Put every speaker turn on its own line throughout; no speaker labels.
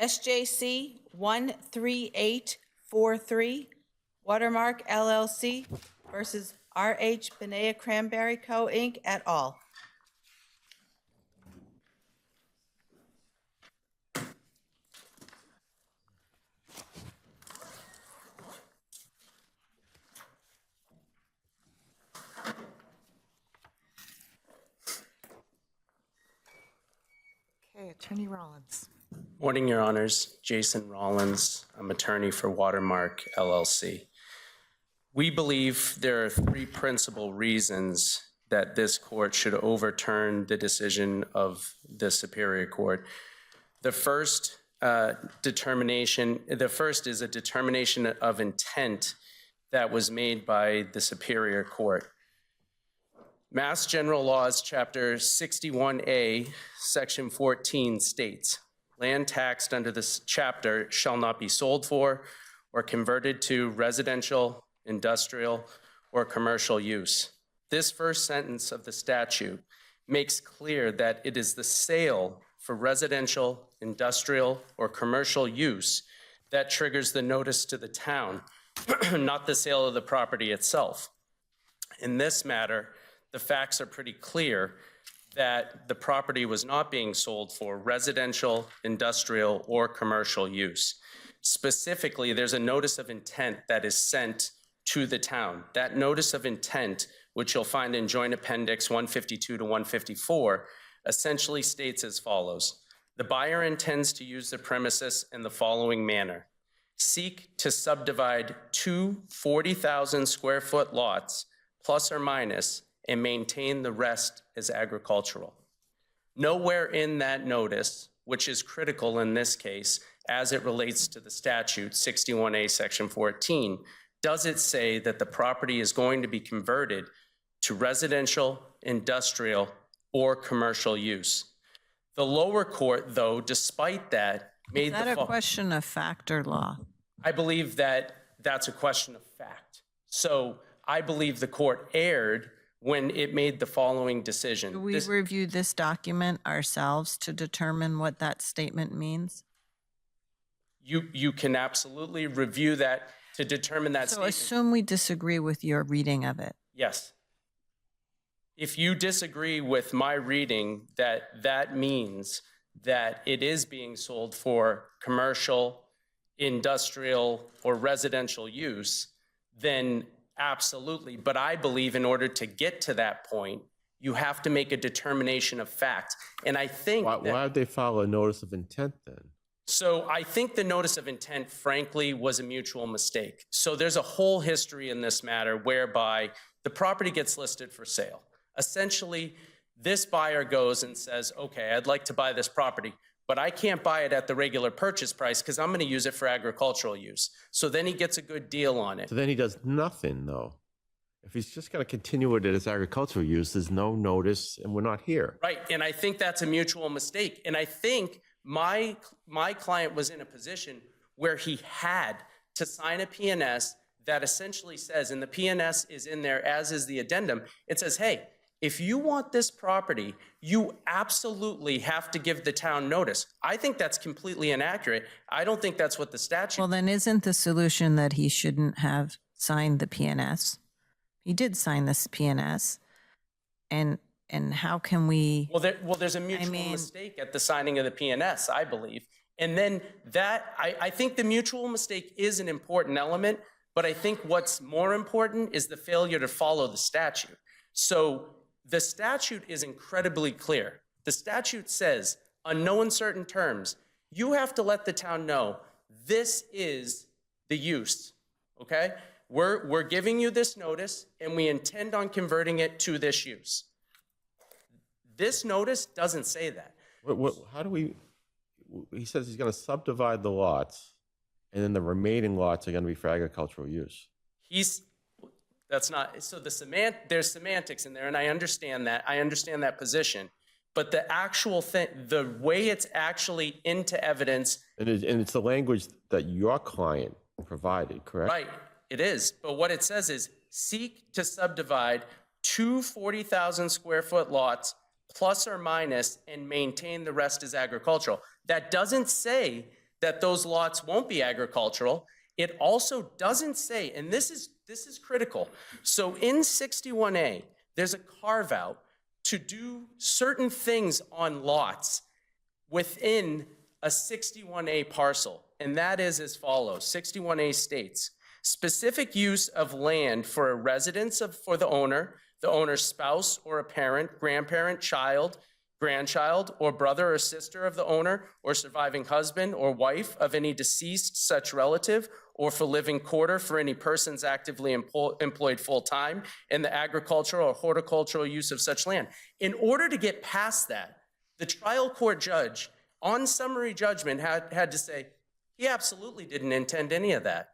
SJC-13843, Watermark, LLC versus RH Benea Cranberry Co., Inc. et al.
Okay, Attorney Rollins.
Morning, Your Honors. Jason Rollins. I'm attorney for Watermark, LLC. We believe there are three principal reasons that this court should overturn the decision of the Superior Court. The first is a determination of intent that was made by the Superior Court. Mass General Laws, Chapter 61A, Section 14 states, land taxed under this chapter shall not be sold for or converted to residential, industrial, or commercial use. This first sentence of the statute makes clear that it is the sale for residential, industrial, or commercial use that triggers the notice to the town, not the sale of the property itself. In this matter, the facts are pretty clear that the property was not being sold for residential, industrial, or commercial use. Specifically, there's a notice of intent that is sent to the town. That notice of intent, which you'll find in Joint Appendix 152 to 154, essentially states as follows. The buyer intends to use the premises in the following manner. Seek to subdivide two 40,000 square foot lots, plus or minus, and maintain the rest as agricultural. Nowhere in that notice, which is critical in this case, as it relates to the statute 61A section 14, does it say that the property is going to be converted to residential, industrial, or commercial use. The lower court, though, despite that, made
Is that a question of fact or law?
I believe that that's a question of fact. So I believe the court erred when it made the following decision.
Do we review this document ourselves to determine what that statement means?
You can absolutely review that to determine that statement.
So assume we disagree with your reading of it.
Yes. If you disagree with my reading that that means that it is being sold for commercial, industrial, or residential use, then absolutely. But I believe in order to get to that point, you have to make a determination of fact. And I think
why would they file a notice of intent then?
So I think the notice of intent, frankly, was a mutual mistake. So there's a whole history in this matter whereby the property gets listed for sale. Essentially, this buyer goes and says, okay, I'd like to buy this property, but I can't buy it at the regular purchase price because I'm going to use it for agricultural use. So then he gets a good deal on it.
So then he does nothing, though. If he's just going to continue it as agricultural use, there's no notice, and we're not here.
Right, and I think that's a mutual mistake. And I think my client was in a position where he had to sign a P&S that essentially says, and the P&S is in there, as is the addendum, it says, hey, if you want this property, you absolutely have to give the town notice. I think that's completely inaccurate. I don't think that's what the statute...
Well, then isn't the solution that he shouldn't have signed the P&S? He did sign this P&S, and how can we...
Well, there's a mutual mistake at the signing of the P&S, I believe. And then that, I think the mutual mistake is an important element, but I think what's more important is the failure to follow the statute. So the statute is incredibly clear. The statute says, on no uncertain terms, you have to let the town know this is the use, okay? We're giving you this notice, and we intend on converting it to this use. This notice doesn't say that.
How do we... He says he's going to subdivide the lots, and then the remaining lots are going to be for agricultural use.
That's not, so there's semantics in there, and I understand that position, but the actual thing, the way it's actually into evidence.
And it's the language that your client provided, correct?
Right, it is, but what it says is, seek to subdivide two 40,000 square foot lots, plus or minus, and maintain the rest as agricultural. That doesn't say that those lots won't be agricultural. It also doesn't say, and this is critical. So in 61A, there's a carve out to do certain things on lots within a 61A parcel. And that is as follows. 61A states, specific use of land for a residence for the owner's spouse or a parent, grandparent, child, grandchild, or brother or sister of the owner, or surviving husband or wife of any deceased such relative, or for living quarter for any persons actively employed full-time in the agricultural or horticultural use of such land. In order to get past that, the trial court judge on summary judgment had to say, he absolutely didn't intend any of that.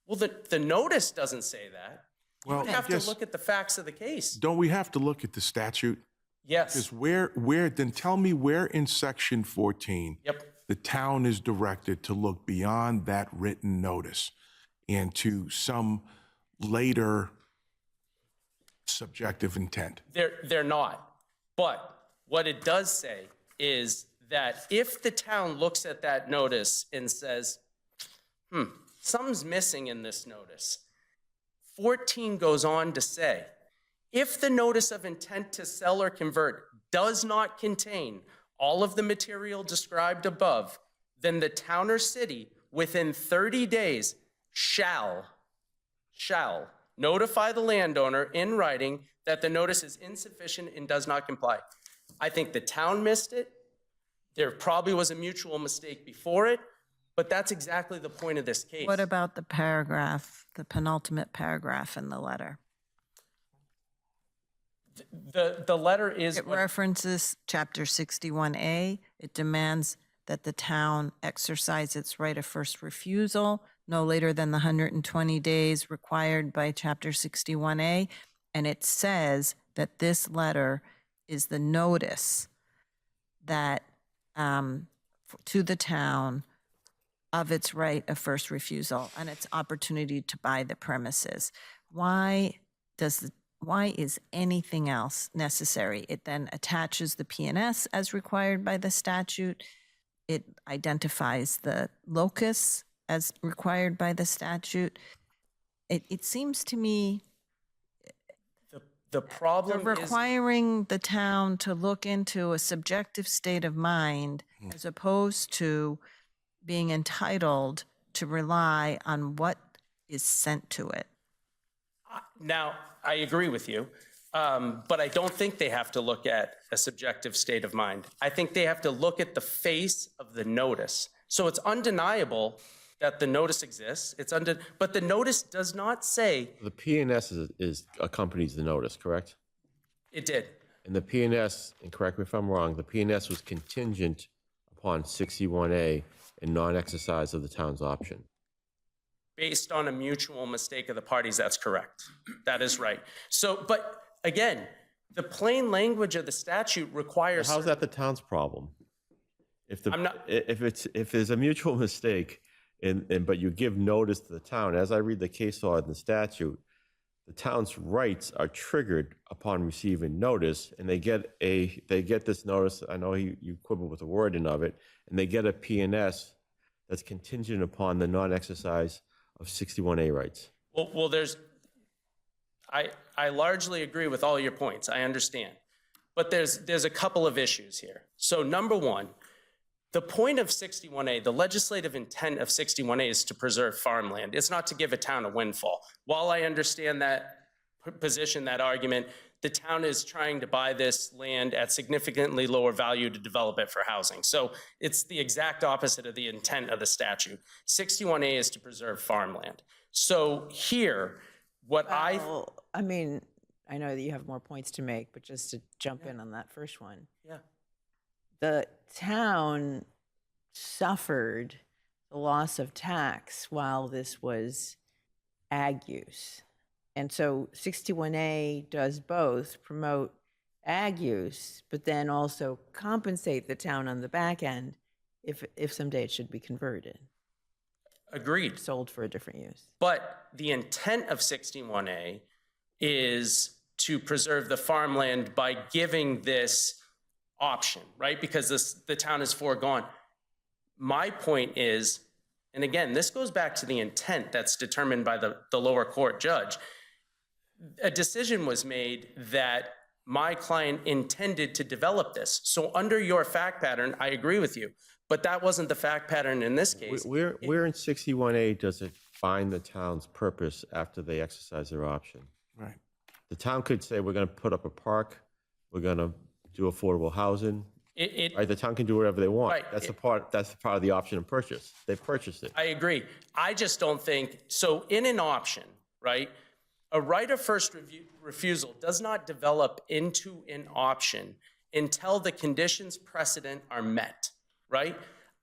Well, the notice doesn't say that.
Well,
You have
I guess-
to look at the facts of the case.
Don't we have to look at the statute?
Yes.
Because then tell me where in section 14
Yep.
the town is directed to look beyond that written notice and to some later subjective intent.
They're not. But what it does say is that if the town looks at that notice and says, something's missing in this notice, 14 goes on to say, if the notice of intent to sell or convert does not contain all of the material described above, then the town or city within 30 days shall notify the landowner in writing that the notice is insufficient and does not comply. I think the town missed it. There probably was a mutual mistake before it, but that's exactly the point of this case.
What about the paragraph, the penultimate paragraph in the letter?
The letter is
It references Chapter 61A. It demands that the town exercise its right of first refusal no later than the 120 days required by Chapter 61A. And it says that this letter is the notice that to the town of its right of first refusal and its opportunity to buy the premises. Why is anything else necessary? It then attaches the P&S as required by the statute. It identifies the locus as required by the statute. It seems to me
the problem
they're
is
requiring the town to look into a subjective state of mind as opposed to being entitled to rely on what is sent to it.
now, I agree with you, but I don't think they have to look at a subjective state of mind. I think they have to look at the face of the notice. So it's undeniable that the notice exists. But the notice does not say
The P&S is accompanies the notice, correct?
it did.
And the P&S, and correct me if I'm wrong, the P&S was contingent upon 61A and non-exercise of the town's option.
Based on a mutual mistake of the parties, that's correct. That is right. So, but again, the plain language of the statute requires.
How's that the town's problem? If
I'm not-
if there's a mutual mistake, but you give notice to the town, as I read the case law in the statute, the town's rights are triggered upon receiving notice, and they get this notice. I know you quibble with the wording of it, and they get a P&S that's contingent upon the non-exercise of 61A rights.
Well, I largely agree with all your points. I understand. But there's a couple of issues here. So number one, the point of 61A, the legislative intent of 61A is to preserve farmland. It's not to give a town a windfall. While I understand that position, that argument, the town is trying to buy this land at significantly lower value to develop it for housing. So it's the exact opposite of the intent of the statute. 61A is to preserve farmland. So here,
Well, I mean, I know that you have more points to make, but just to jump in on that first one.
Yeah.
The town suffered the loss of tax while this was ag use. And so 61A does both promote ag use, but then also compensate the town on the back end if someday it should be converted,
Agreed.
sold for a different use.
But the intent of 61A is to preserve the farmland by giving this option, right? Because the town is foregone. My point is, and again, this goes back to the intent that's determined by the lower court judge. A decision was made that my client intended to develop this. So under your fact pattern, I agree with you, but that wasn't the fact pattern in this case.
Where in 61A does it find the town's purpose after they exercise their option?
Right.
The town could say, we're going to put up a park, we're going to do affordable housing. Right, the town can do whatever they want.
Right.
That's the part of the option and purchase. They've purchased it.
I agree. I just don't think, so in an option, right, a right of first refusal does not develop into an option until the conditions precedent are met, right?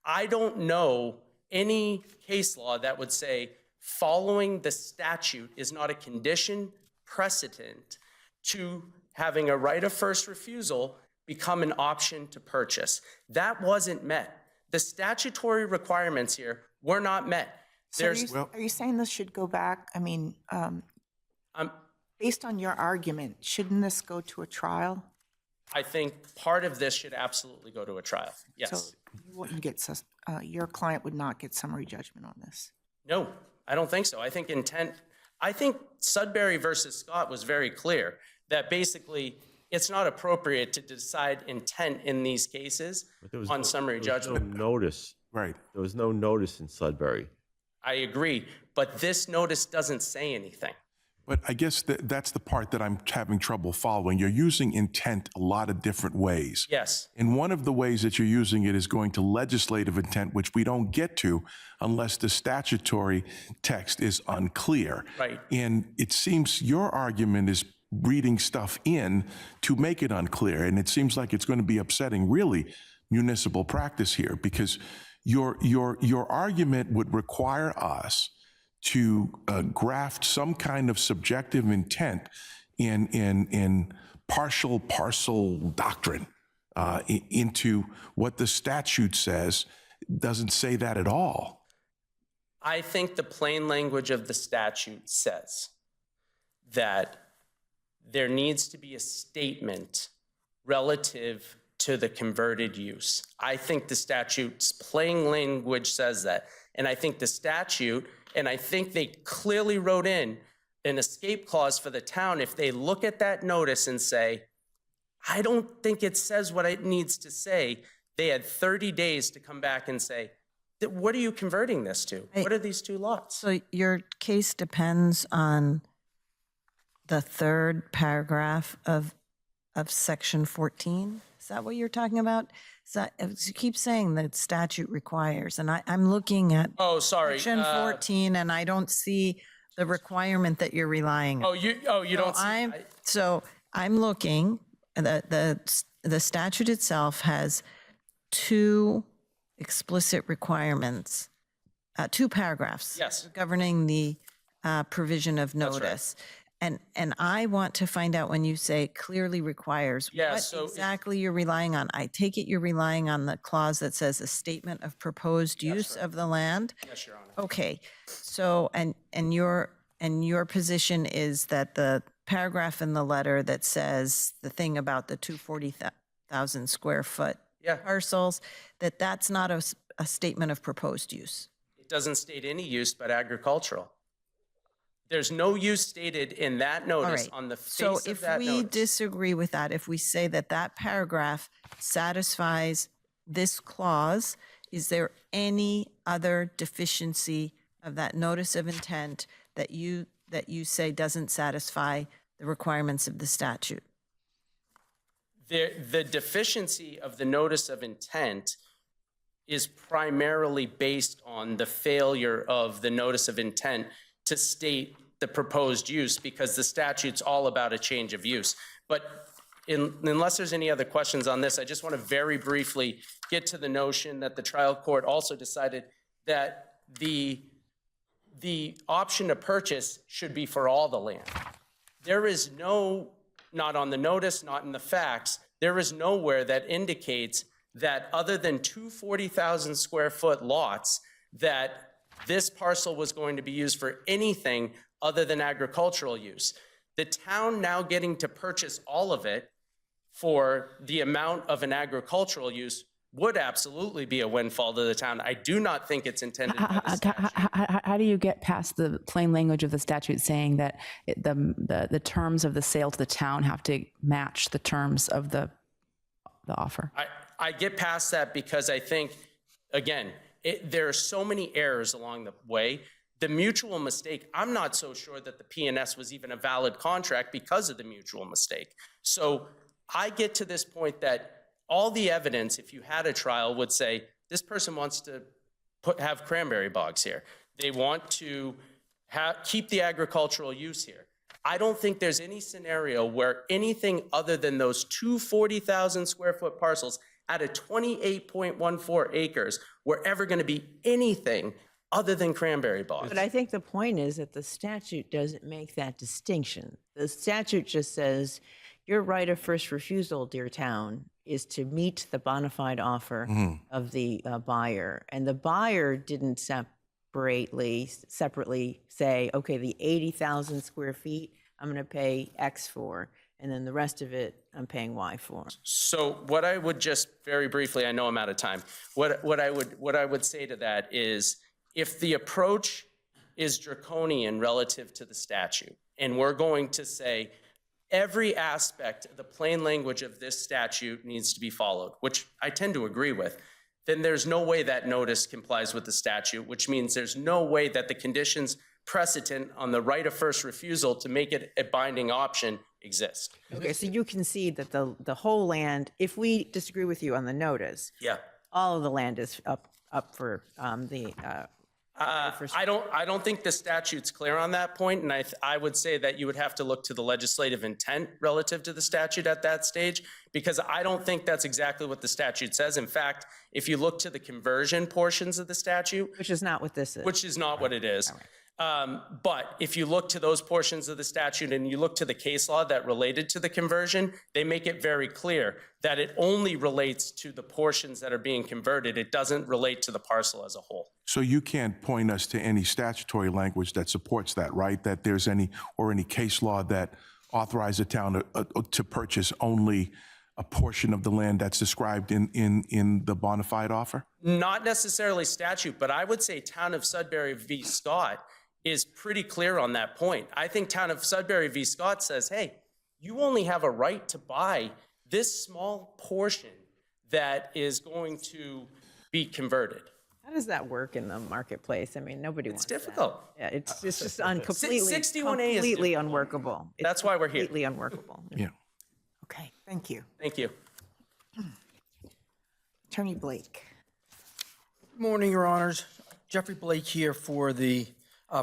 I don't know any case law that would say following the statute is not a condition precedent to having a right of first refusal become an option to purchase. That wasn't met. The statutory requirements here were not met.
So are you saying this should go back? I mean, based on your argument, shouldn't this go to a trial?
I think part of this should absolutely go to a trial. Yes.
So you wouldn't get, your client would not get summary judgment on this?
No, I don't think so. I think Sudbury versus Scott was very clear that basically it's not appropriate to decide intent in these cases on summary judgment.
There was no notice.
Right.
There was no notice in Sudbury.
I agree, but this notice doesn't say anything.
But I guess that's the part that I'm having trouble following. You're using intent a lot of different ways.
Yes.
And one of the ways that you're using it is going to legislative intent, which we don't get to unless the statutory text is unclear.
Right.
And it seems your argument is reading stuff in to make it unclear. And it seems like it's going to be upsetting, really, municipal practice here, because your argument would require us to graft some kind of subjective intent in partial parcel doctrine into what the statute says. Doesn't say that at all.
I think the plain language of the statute says that there needs to be a statement relative to the converted use. I think the statute's plain language says that. And I think the statute, and I think they clearly wrote in an escape clause for the town if they look at that notice and say, I don't think it says what it needs to say. They had 30 days to come back and say, what are you converting this to? What are these two lots?
So your case depends on the third paragraph of section 14? Is that what you're talking about? Is that, you keep saying that statute requires, and I'm looking at
Oh, sorry.
section 14, and I don't see the requirement that you're relying on.
You don't see.
So I'm looking, the statute itself has two explicit requirements, two paragraphs.
Yes.
Governing the provision of
That's right.
notice. And I want to find out when you say clearly requires,
Yeah,
what
so
exactly you're relying on. I take it you're relying on the clause that says a statement of proposed use of the land?
Yes, Your Honor.
Okay, so, and your position is that the paragraph in the letter that says the thing about the 240,000 square foot
Yeah.
parcels, that's not a statement of proposed use?
It doesn't state any use but agricultural. There's no use stated in that
All
notice
right.
on the
So
face of
if
that
we
notice.
disagree with that, if we say that that paragraph satisfies this clause, is there any other deficiency of that notice of intent that you say doesn't satisfy the requirements of the statute?
The deficiency of the notice of intent is primarily based on the failure of the notice of intent to state the proposed use, because the statute's all about a change of use. But unless there's any other questions on this, I just want to very briefly get to the notion that the trial court also decided that the option to purchase should be for all the land. There is no, not on the notice, not in the facts, there is nowhere that indicates that other than two 40,000 square foot lots, that this parcel was going to be used for anything other than agricultural use. The town now getting to purchase all of it for the amount of an agricultural use would absolutely be a windfall to the town. I do not think it's intended by the statute.
How do you get past the plain language of the statute saying that the terms of the sale to the town have to match the terms of the offer?
I get past that because I think, again, there are so many errors along the way. The mutual mistake, I'm not so sure that the P&S was even a valid contract because of the mutual mistake. So I get to this point that all the evidence, if you had a trial, would say this person wants to have cranberry bogs here. They want to keep the agricultural use here. I don't think there's any scenario where anything other than those two 40,000 square foot parcels at a 28.14 acres were ever going to be anything other than cranberry bogs.
But I think the point is that the statute doesn't make that distinction. The statute just says your right of first refusal, dear town, is to meet the bona fide offer of the buyer. And the buyer didn't separately say, okay, the 80,000 square feet, I'm going to pay X for, and then the rest of it, I'm paying Y for.
So what I would just very briefly, I know I'm out of time. What I would say to that is, if the approach is draconian relative to the statute, and we're going to say every aspect, the plain language of this statute needs to be followed, which I tend to agree with, then there's no way that notice complies with the statute, which means there's no way that the conditions precedent on the right of first refusal to make it a binding option exist.
Okay, so you concede that the whole land, if we disagree with you on the notice,
Yeah.
all of the land is up for
I don't think the statute's clear on that point, and I would say that you would have to look to the legislative intent relative to the statute at that stage, because I don't think that's exactly what the statute says. In fact, if you look to the conversion portions of the statute,
which is not what this is.
which is not what it is. But if you look to those portions of the statute and you look to the case law that related to the conversion, they make it very clear that it only relates to the portions that are being converted. It doesn't relate to the parcel as a whole.
So you can't point us to any statutory language that supports that, right? That there's any case law that authorize a town to purchase only a portion of the land that's described in the bona fide offer?
Not necessarily statute, but I would say Town of Sudbury v. Scott is pretty clear on that point. I think Town of Sudbury v. Scott says, hey, you only have a right to buy this small portion that is going to be converted.
How does that work in the marketplace? I mean, nobody wants that.
It's difficult.
Yeah, it's just completely
61A is
completely
difficult.
unworkable. It's
That's why we're here.
Completely unworkable.
Yeah.
Okay, thank you.
Thank you.
Attorney Blake.
Good morning, Your Honors. Jeffrey Blake here for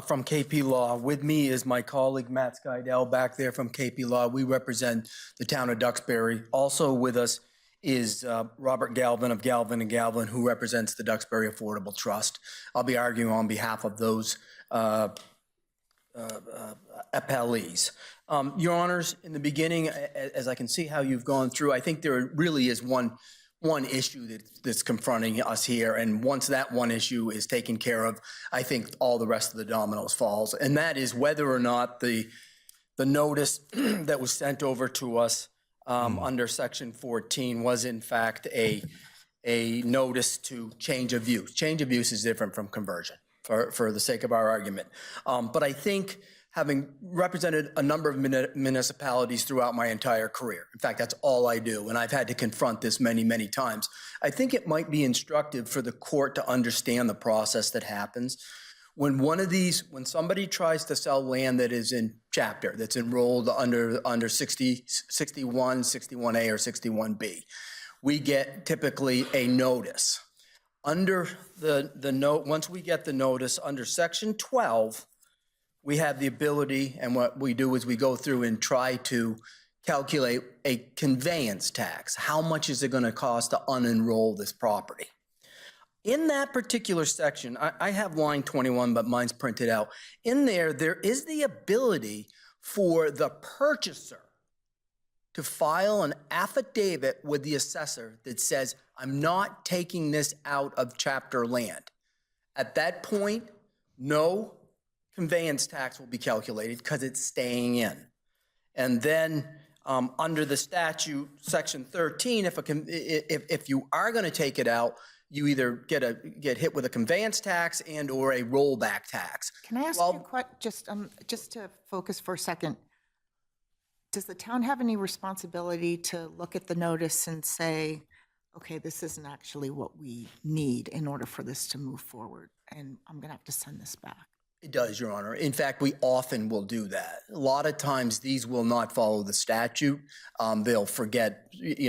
from KP Law. With me is my colleague Matt Skydell back there from KP Law. We represent the town of Duxbury. Also with us is Robert Galvin of Galvin & Galvin, who represents the Duxbury Affordable Trust. I'll be arguing on behalf of those appellees. Your Honors, in the beginning, as I can see how you've gone through, I think there really is one issue that's confronting us here, and once that one issue is taken care of, I think all the rest of the dominoes falls, and that is whether or not the notice that was sent over to us under Section 14 was in fact a notice to change of use. Change of use is different from conversion, for the sake of our argument. But I think, having represented a number of municipalities throughout my entire career, in fact, that's all I do, and I've had to confront this many, many times, I think it might be instructive for the court to understand the process that happens. When somebody tries to sell land that is in chapter, that's enrolled under 60, 61, 61A, or 61B, we get typically a notice. Under the note, once we get the notice under Section 12, we have the ability, and what we do is we go through and try to calculate a conveyance tax. How much is it going to cost to unenroll this property? In that particular section, I have line 21, but mine's printed out. In there is the ability for the purchaser to file an affidavit with the assessor that says, I'm not taking this out of chapter land. At that point, no conveyance tax will be calculated because it's staying in. And then Under the statute, section 13, if you are going to take it out, you either get hit with a conveyance tax and or a rollback tax.
Can I ask you a question, just to focus for a second? Does the town have any responsibility to look at the notice and say, okay, this isn't actually what we need in order for this to move forward, and I'm going to have to send this back?
It does, Your Honor. In fact, we often will do that. A lot of times, these will not follow the statute. They'll forget,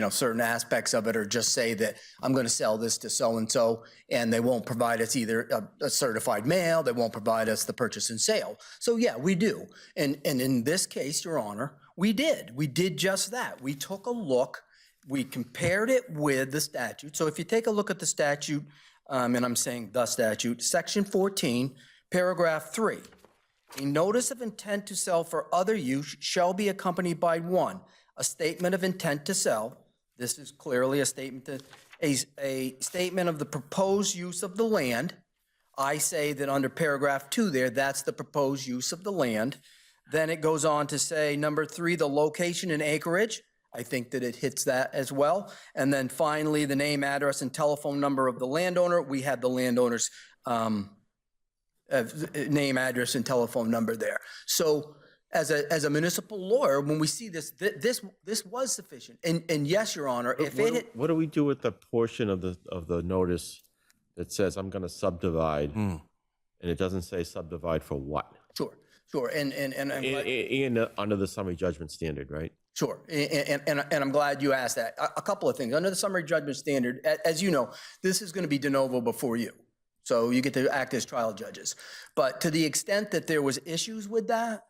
certain aspects of it, or just say that I'm going to sell this to so-and-so, and they won't provide us either a certified mail, they won't provide us the purchase and sale. So yeah, we do. And in this case, Your Honor, we did. We did just that. We took a look, we compared it with the statute. So if you take a look at the statute, and I'm saying the statute, section 14, paragraph 3, a notice of intent to sell for other use shall be accompanied by 1, a statement of intent to sell. This is clearly a statement a statement of the proposed use of the land. I say that under paragraph 2 there, that's the proposed use of the land. Then it goes on to say, number 3, the location and acreage. I think that it hits that as well. And then finally, the name, address, and telephone number of the landowner. We had the landowner's name, address, and telephone number there. So as a municipal lawyer, when we see this, this was sufficient. And yes, Your Honor, if it had,
What do we do with the portion of the notice that says I'm going to subdivide, and it doesn't say subdivide for what?
sure. And
Under the summary judgment standard, right?
Sure, and I'm glad you asked that. A couple of things. Under the summary judgment standard, as you know, this is going to be de novo before you. So you get to act as trial judges. But to the extent that there was issues with that,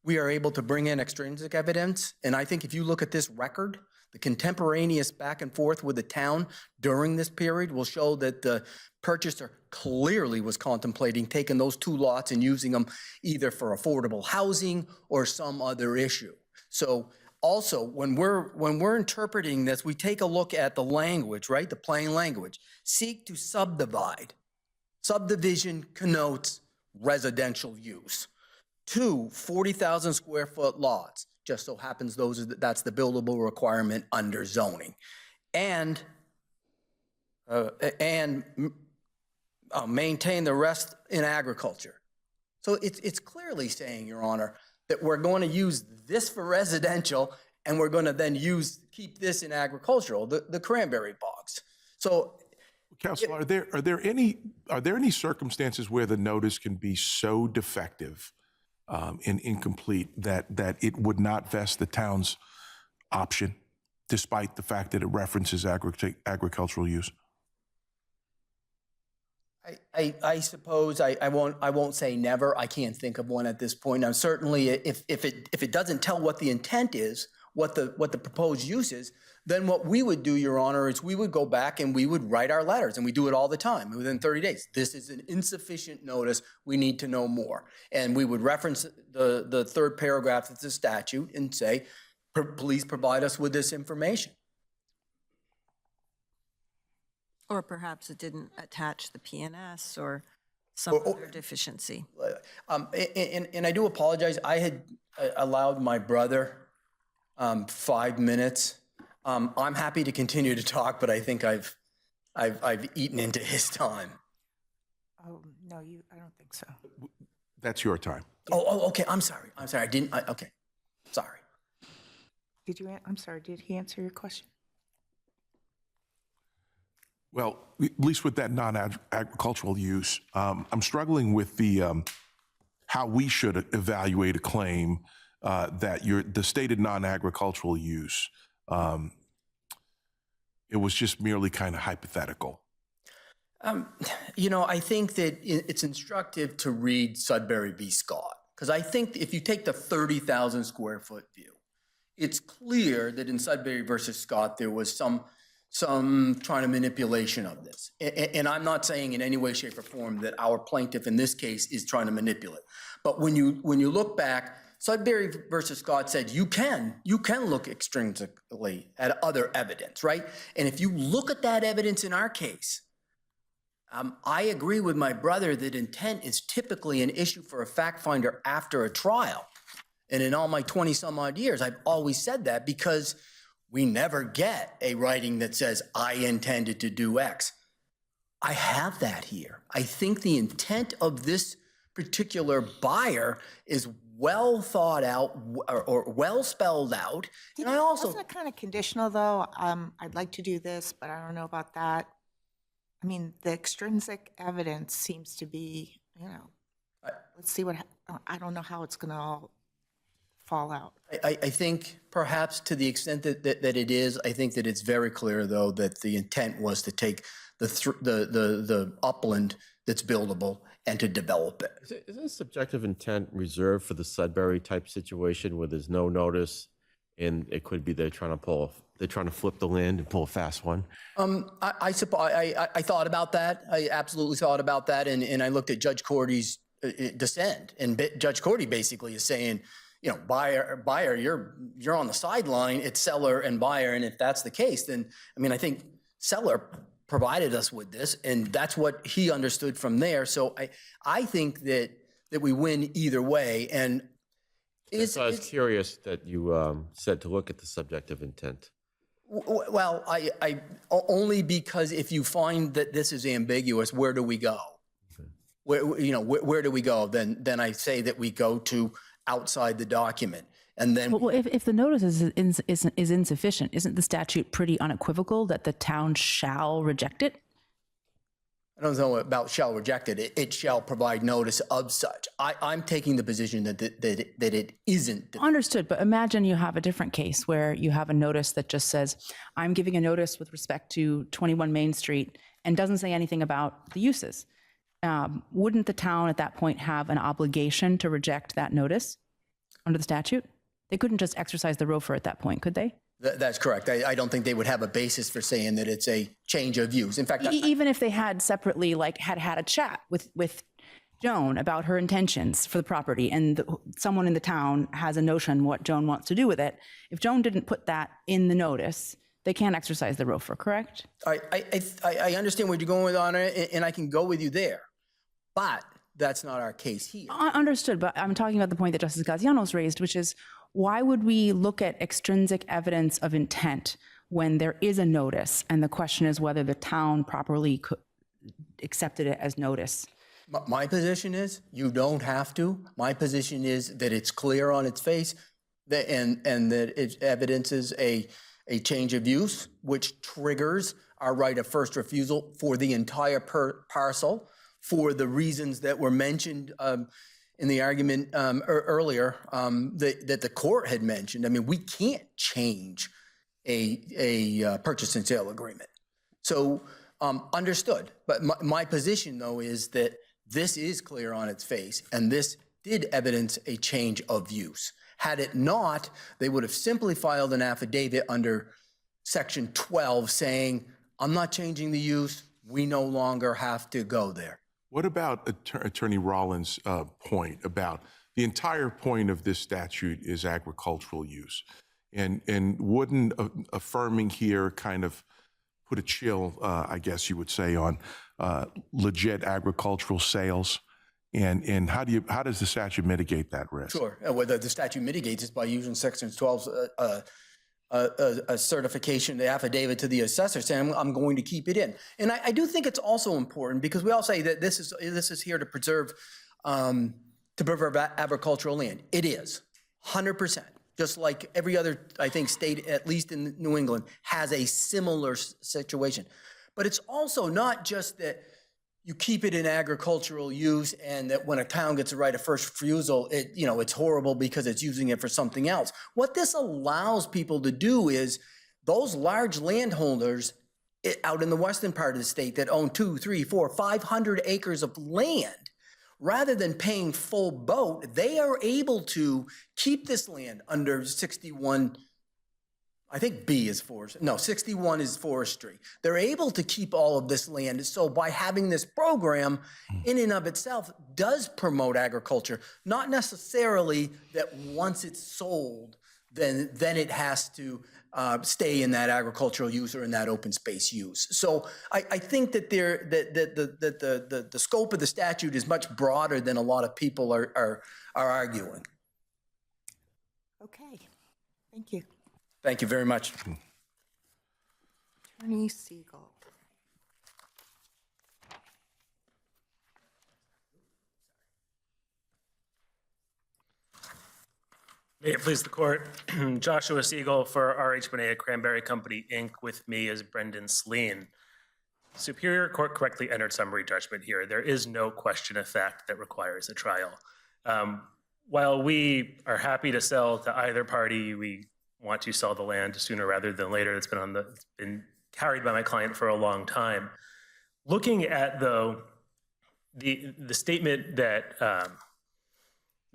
we are able to bring in extrinsic evidence. And I think if you look at this record, the contemporaneous back and forth with the town during this period will show that the purchaser clearly was contemplating taking those 2 lots and using them either for affordable housing or some other issue. So also, when we're interpreting this, we take a look at the language, right? The plain language. Seek to subdivide. Subdivision connotes residential use. 2 40,000 square foot lots. Just so happens that's the buildable requirement under zoning. And maintain the rest in agriculture. So it's clearly saying, Your Honor, that we're going to use this for residential, and we're going to then keep this in agricultural, the cranberry bogs. So,
Counselor, are there any circumstances where the notice can be so defective and incomplete that it would not vest the town's option, despite the fact that it references agricultural use?
I suppose I won't say never. I can't think of one at this point. Now, certainly, if it doesn't tell what the intent is, what the proposed use is, then what we would do, Your Honor, is we would go back and we would write our letters, and we do it all the time within 30 days. This is an insufficient notice. We need to know more, and we would reference the 3rd paragraph of the statute and say, please provide us with this information.
Or perhaps it didn't attach the PNS or some other deficiency.
And I do apologize. I had allowed my brother 5 minutes. I'm happy to continue to talk, but I think I've eaten into his time.
Oh, no, I don't think so.
That's your time.
Oh, okay. I'm sorry. I didn't. Okay. Sorry.
I'm sorry, did he answer your question?
Well, at least with that non-agricultural use, I'm struggling with how we should evaluate a claim that the stated non-agricultural use, it was just merely kind of hypothetical.
I think that it's instructive to read Sudbury v. Scott, because I think if you take the 30,000 square foot view, it's clear that in Sudbury versus Scott there was some trying to manipulation of this. And I'm not saying in any way, shape, or form that our plaintiff in this case is trying to manipulate. But when you look back, Sudbury versus Scott said you can look extrinsically at other evidence, right? And if you look at that evidence in our case, I agree with my brother that intent is typically an issue for a fact finder after a trial. And in all my 20 some odd years, I've always said that because we never get a writing that says, I intended to do X. I have that here. I think the intent of this particular buyer is well thought out or well spelled out. And I also,
Wasn't it kind of conditional, though? I'd like to do this, but I don't know about that. I mean, the extrinsic evidence seems to be, let's see what, I don't know how it's going to all fall out.
I think perhaps to the extent that it is, I think that it's very clear, though, that the intent was to take the upland that's buildable and to develop it.
Isn't subjective intent reserved for the Sudbury type situation where there's no notice and it could be they're trying to flip the land and pull a fast one?
I thought about that. I absolutely thought about that. And I looked at Judge Cordy's dissent. And Judge Cordy basically is saying, buyer, you're on the sideline. It's seller and buyer. And if that's the case, then, I think seller provided us with this, and that's what he understood from there. So I think that we win either way. And
So I was curious that you said to look at the subjective intent.
Well, I only because if you find that this is ambiguous, where do we go? Where do we go? Then I say that we go to outside the document. And then,
well, if the notice is insufficient, isn't the statute pretty unequivocal that the town shall reject it?
I don't know about shall reject it. It shall provide notice of such. I'm taking the position that it isn't.
Understood, but imagine you have a different case where you have a notice that just says, I'm giving a notice with respect to 21 Main Street and doesn't say anything about the uses. Wouldn't the town at that point have an obligation to reject that notice under the statute? They couldn't just exercise the ROFR at that point, could they?
That's correct. I don't think they would have a basis for saying that it's a change of use. In fact,
even if they had separately, had a chat with Joan about her intentions for the property, and someone in the town has a notion what Joan wants to do with it, if Joan didn't put that in the notice, they can't exercise the ROFR, correct?
I understand where you're going with on it, and I can go with you there, but that's not our case here.
Understood, but I'm talking about the point that Justice Gaziano's raised, which is, why would we look at extrinsic evidence of intent when there is a notice, and the question is whether the town properly accepted it as notice?
My position is you don't have to. My position is that it's clear on its face and that it evidences a change of use, which triggers our right of first refusal for the entire parcel for the reasons that were mentioned in the argument earlier that the court had mentioned. We can't change a purchase and sale agreement. So understood. But my position, though, is that this is clear on its face, and this did evidence a change of use. Had it not, they would have simply filed an affidavit under Section 12 saying, I'm not changing the use. We no longer have to go there.
What about Attorney Rollins' point about the entire point of this statute is agricultural use? And wouldn't affirming here kind of put a chill, I guess you would say, on legit agricultural sales? And how does the statute mitigate that risk?
Sure. Whether the statute mitigates it by using Section 12's a certification, the affidavit to the assessor saying, I'm going to keep it in. And I do think it's also important because we all say that this is here to preserve agricultural land. It is, 100%. Just like every other, I think, state, at least in New England, has a similar situation. But it's also not just that you keep it in agricultural use and that when a town gets a right of first refusal, it's horrible because it's using it for something else. What this allows people to do is those large landholders out in the western part of the state that own 200, 300, 400, 500 acres of land, rather than paying full boat, they are able to keep this land under 61. I think B is forest. No, 61 is forestry. They're able to keep all of this land. So by having this program in and of itself does promote agriculture, not necessarily that once it's sold, then it has to stay in that agricultural use or in that open space use. So I think that the scope of the statute is much broader than a lot of people are arguing.
Okay, thank you.
Thank you very much.
Attorney Siegel.
May it please the court, Joshua Siegel for RH Benea Cranberry Company, Inc. With me is Brendan Sleen. Superior Court correctly entered summary judgment here. There is no question of fact that requires a trial. While we are happy to sell to either party, we want to sell the land sooner rather than later. It's been carried by my client for a long time. Looking at, though, the statement that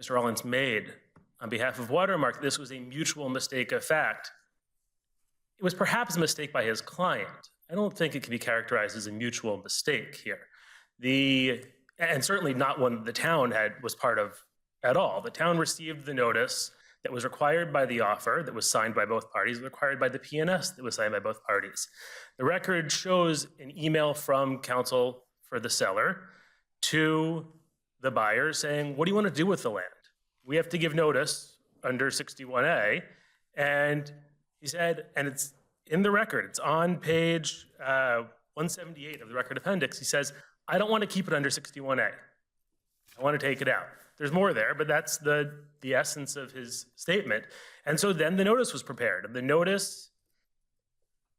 Mr. Rollins made on behalf of Watermark, this was a mutual mistake of fact. It was perhaps a mistake by his client. I don't think it can be characterized as a mutual mistake here. And certainly not one the town was part of at all. The town received the notice that was required by the offer that was signed by both parties, required by the PNS that was signed by both parties. The record shows an email from counsel for the seller to the buyer saying, what do you want to do with the land? We have to give notice under 61A. And he said, and it's in the record, it's on page 178 of the record appendix. He says, I don't want to keep it under 61A. I want to take it out. There's more there, but that's the essence of his statement. And so then the notice was prepared. And the notice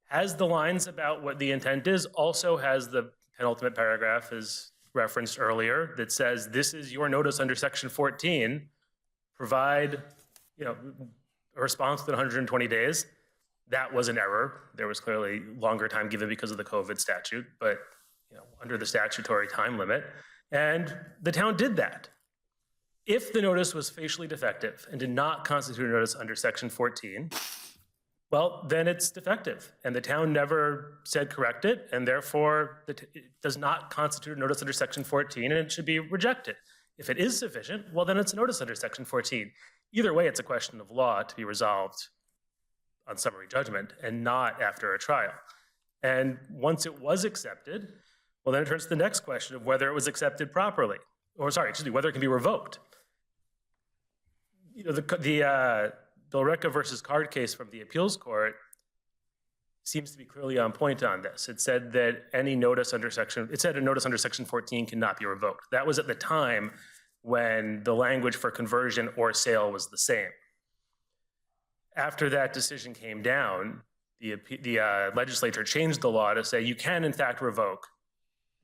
has the lines about what the intent is, also has the penultimate paragraph, as referenced earlier, that says, this is your notice under section 14. Provide, a response within 120 days. That was an error. There was clearly longer time given because of the COVID statute, but under the statutory time limit. And the town did that. If the notice was facially defective and did not constitute a notice under section 14, well, then it's defective. And the town never said correct it, and therefore it does not constitute a notice under section 14, and it should be rejected. If it is sufficient, well, then it's a notice under section 14. Either way, it's a question of law to be resolved on summary judgment and not after a trial. And once it was accepted, well, then it turns to the next question of whether it was accepted properly, whether it can be revoked. The Billerica versus Card case from the appeals court seems to be clearly on point on this. It said that a notice under section 14 cannot be revoked. That was at the time when the language for conversion or sale was the same. After that decision came down, the legislature changed the law to say you can in fact revoke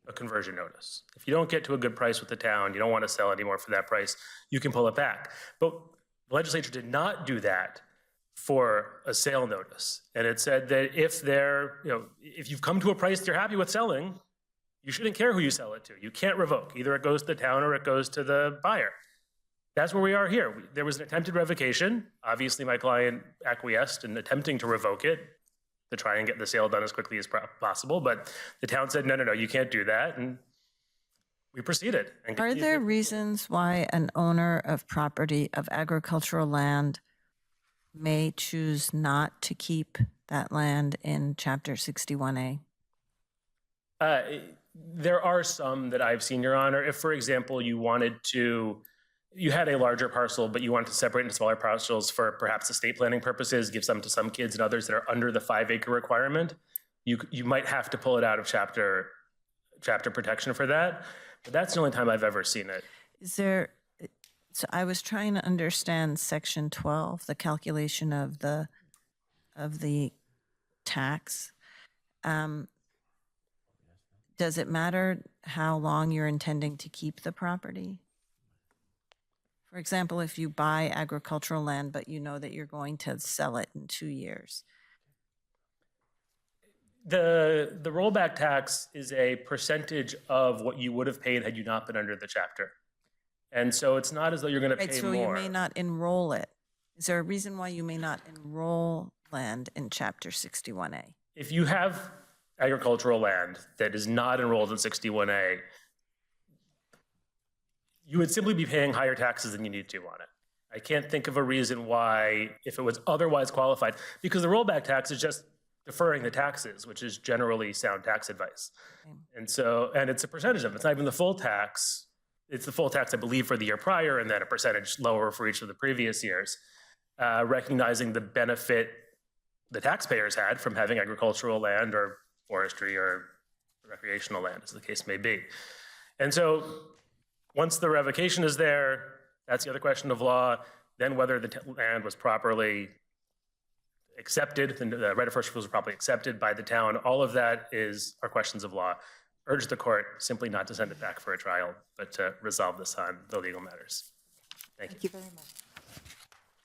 a conversion notice. If you don't get to a good price with the town, you don't want to sell anymore for that price, you can pull it back. But the legislature did not do that for a sale notice. And it said that if you've come to a price you're happy with selling, you shouldn't care who you sell it to. You can't revoke. Either it goes to the town or it goes to the buyer. That's where we are here. There was an attempted revocation. Obviously, my client acquiesced in attempting to revoke it to try and get the sale done as quickly as possible. But the town said, no, you can't do that. And we proceeded.
Are there reasons why an owner of property of agricultural land may choose not to keep that land in Chapter 61A?
There are some that I've seen, Your Honor. If, for example, you had a larger parcel, but you wanted to separate into smaller parcels for perhaps estate planning purposes, give some to some kids and others that are under the 5-acre requirement, you might have to pull it out of chapter protection for that. But that's the only time I've ever seen it.
So I was trying to understand Section 12, the calculation of the tax. Does it matter how long you're intending to keep the property? For example, if you buy agricultural land, but you know that you're going to sell it in 2 years.
The rollback tax is a percentage of what you would have paid had you not been under the chapter. And so it's not as though you're going to pay
so
more.
You may not enroll it. Is there a reason why you may not enroll land in Chapter 61A?
If you have agricultural land that is not enrolled in 61A, you would simply be paying higher taxes than you need to on it. I can't think of a reason why, if it was otherwise qualified, because the rollback tax is just deferring the taxes, which is generally sound tax advice. And it's a percentage of it. It's not even the full tax. It's the full tax, I believe, for the year prior, and then a percentage lower for each of the previous years. recognizing the benefit the taxpayers had from having agricultural land or forestry or recreational land, as the case may be. And so once the revocation is there, that's the other question of law. Then whether the land was properly accepted, the right of first refusal was properly accepted by the town, all of that are questions of law. Urge the court simply not to send it back for a trial, but to resolve this on the legal matters. Thank you.
Thank you very much.